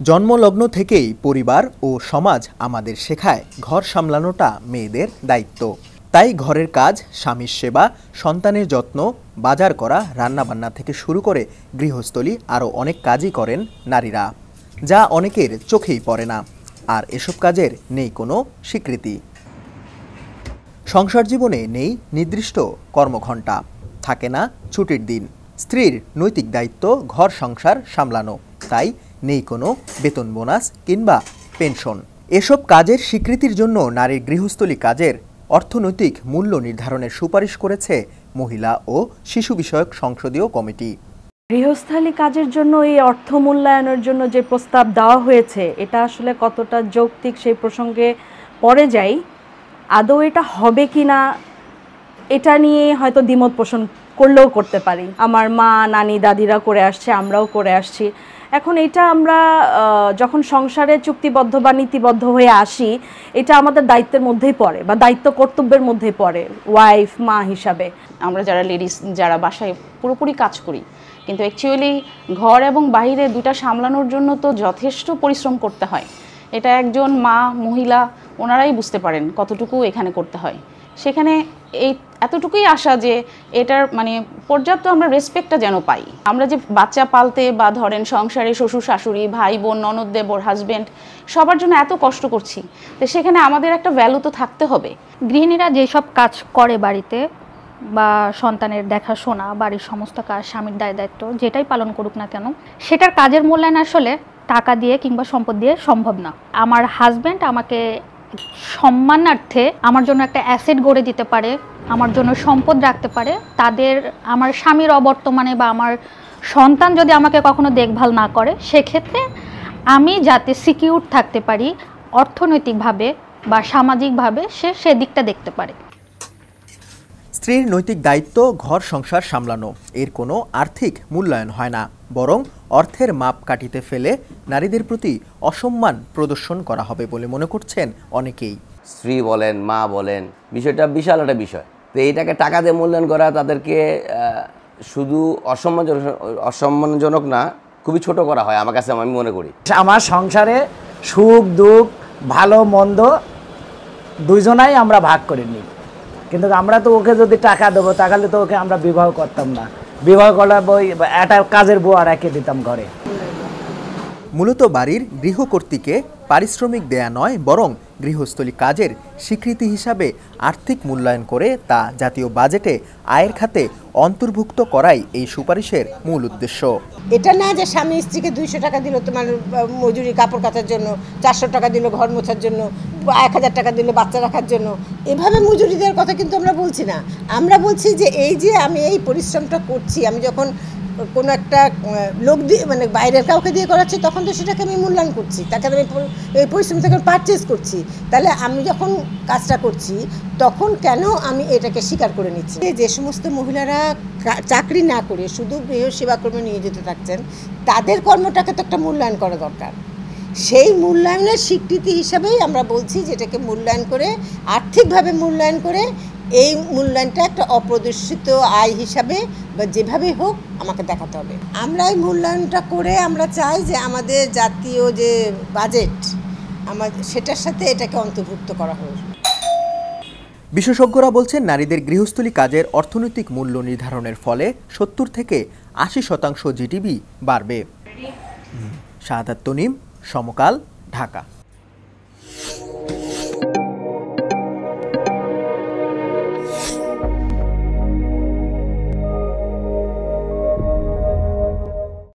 জন্মলগ্ন থেকেই পরিবার ও সমাজ আমাদের শেখায় ঘর সামলানোটা মেয়েদের দায়িত্ব। তাই ঘরের কাজ, স্বামীর সেবা, সন্তানের যত্ন, বাজার করা, রান্নাবান্না থেকে শুরু করে গৃহস্থলী আরও অনেক কাজই করেন নারীরা, যা অনেকের চোখেই পড়ে না। আর এসব কাজের নেই কোনো স্বীকৃতি। সংসার জীবনে নেই নির্দিষ্ট কর্মঘণ্টা, থাকে না ছুটির দিন। স্ত্রীর নৈতিক দায়িত্ব ঘর সংসার সামলানো, তাই নেই কোনো বেতন, বোনাস কিংবা পেনশন। এসব কাজের স্বীকৃতির জন্য নারীর গৃহস্থলী কাজের অর্থনৈতিক মূল্য নির্ধারণের সুপারিশ করেছে মহিলা ও শিশু বিষয়ক সংসদীয় কমিটি। গৃহস্থালী কাজের জন্য এই অর্থ মূল্যায়নের জন্য যে প্রস্তাব দেওয়া হয়েছে, এটা আসলে কতটা যৌক্তিক সেই প্রসঙ্গে পরে যাই। আদৌ এটা হবে কি না এটা নিয়ে হয়তো দ্বিমত পোষণ করলেও করতে পারি। আমার মা, নানি, দাদিরা করে আসছে, আমরাও করে আসছি। এখন এটা আমরা যখন সংসারে চুক্তিবদ্ধ বা নীতিবদ্ধ হয়ে আসি, এটা আমাদের দায়িত্বের মধ্যেই পড়ে বা দায়িত্ব কর্তব্যের মধ্যেই পড়ে ওয়াইফ, মা হিসাবে। আমরা যারা লেডিস, যারা বাসায় পুরোপুরি কাজ করি, কিন্তু অ্যাকচুয়ালি ঘর এবং বাইরে দুটা সামলানোর জন্য তো যথেষ্ট পরিশ্রম করতে হয়। এটা একজন মা, মহিলা ওনারাই বুঝতে পারেন কতটুকু এখানে করতে হয়। সেখানে এই এতটুকুই আশা যে এটার পর্যাপ্ত আমরা রেসপেক্টটা যেন পাই। আমরা যে বাচ্চা পালতে বা ধরেন সংসারে শ্বশুর শাশুড়ি, ভাই বোন, ননদ দেবর, হাজব্যান্ড সবার জন্য এত কষ্ট করছি, তো সেখানে আমাদের একটা ভ্যালু তো থাকতে হবে। গৃহিণীরা যেসব কাজ করে বাড়িতে, বা সন্তানের দেখাশোনা, বাড়ির সমস্ত কাজ স্বামীর দায়িত্ব যেটাই পালন করুক না কেন, সেটার কাজের মূল্যায়ন আসলে টাকা দিয়ে কিংবা সম্পদ দিয়ে সম্ভব না। আমার হাজব্যান্ড আমাকে সম্মানার্থে আমার জন্য একটা অ্যাসেট গড়ে দিতে পারে, আমার জন্য সম্পদ রাখতে পারে। তাদের আমার স্বামীর অবর্তমানে বা আমার সন্তান যদি আমাকে কখনো দেখভাল না করে, সেক্ষেত্রে আমি যাতে সিকিউর থাকতে পারি অর্থনৈতিকভাবে বা সামাজিকভাবে, সে দিকটা দেখতে পারে। স্ত্রীর নৈতিক দায়িত্ব ঘর সংসার সামলানো, এর কোনো আর্থিক মূল্যায়ন হয় না, বরং অর্থের মাপ কাটিতে ফেলে নারীদের প্রতি অসম্মান প্রদর্শন করা হবে বলে মনে করছেন অনেকেই। স্ত্রী বলেন, মা বলেন, বিষয়টা বিশাল একটা বিষয়। তো এইটাকে টাকা দিয়ে মূল্যায়ন করা তাদেরকে শুধু অসম্মানজনক না, খুবই ছোট করা হয় আমার কাছে, আমি মনে করি। আমার সংসারে সুখ দুঃখ, ভালো মন্দ দুইজনাই আমরা ভাগ করে নিই, কিন্তু আমরা তো ওকে যদি টাকা দেবো তাহলে তো ওকে আমরা বিবাহ করতাম না। বিবাহ করার বই একটা কাজের বউ আর একে দিতাম ঘরে। মূলত বাড়ির গৃহকর্ত্রীকে পারিশ্রমিক দেয়া নয়, বরং গৃহস্থলী কাজের স্বীকৃতি হিসাবে আর্থিক মূল্যায়ন করে তা জাতীয় বাজেটে আয়ের খাতে অন্তর্ভুক্ত করাই এই সুপারিশের মূল উদ্দেশ্য। এটা না যে স্বামী স্ত্রীকে 200 টাকা দিল তোমার মজুরি কাপড় কাচার জন্য, 400 টাকা দিল ঘর মোছার জন্য, 1000 টাকা দিল বাচ্চা রাখার জন্য, এভাবে মজুরি দেওয়ার কথা কিন্তু আমরা বলছি না। আমরা বলছি যে এই যে আমি এই পরিশ্রমটা করছি, আমি যখন কোনো একটা লোক দিয়ে বাইরের কাউকে দিয়ে করাচ্ছি, তখন তো সেটাকে আমি মূল্যায়ন করছি, তাকে আমি এই পরিশ্রম থেকে পারচেজ করছি। তাহলে আমি যখন কাজটা করছি তখন কেন আমি এটাকে স্বীকার করে নিচ্ছি? যে সমস্ত মহিলারা চাকরি না করে শুধু গৃহ সেবাকর্মে নিয়োজিত থাকছেন, তাদের কর্মটাকে তো একটা মূল্যায়ন করা দরকার। সেই মূল্যায়নের স্বীকৃতি হিসাবেই আমরা বলছি যেটাকে মূল্যায়ন করে, আর্থিকভাবে মূল্যায়ন করে, এই মূল্যায়নটা একটা অপ্রদর্শিত আয় হিসাবে বা যেভাবেই হোক আমাকে দেখাতে হবে। আমরা এই মূল্যায়নটা করে আমরা চাই যে আমাদের জাতীয় যে বাজেট সেটার সাথে এটাকে অন্তর্ভুক্ত করা হোক। বিশেষজ্ঞরা বলছেন, নারীদের গৃহস্থলী কাজের অর্থনৈতিক মূল্য নির্ধারণের ফলে 70 থেকে 80% জিডিপি বাড়বে। শাহাদাত তনিম, সমকাল, ঢাকা।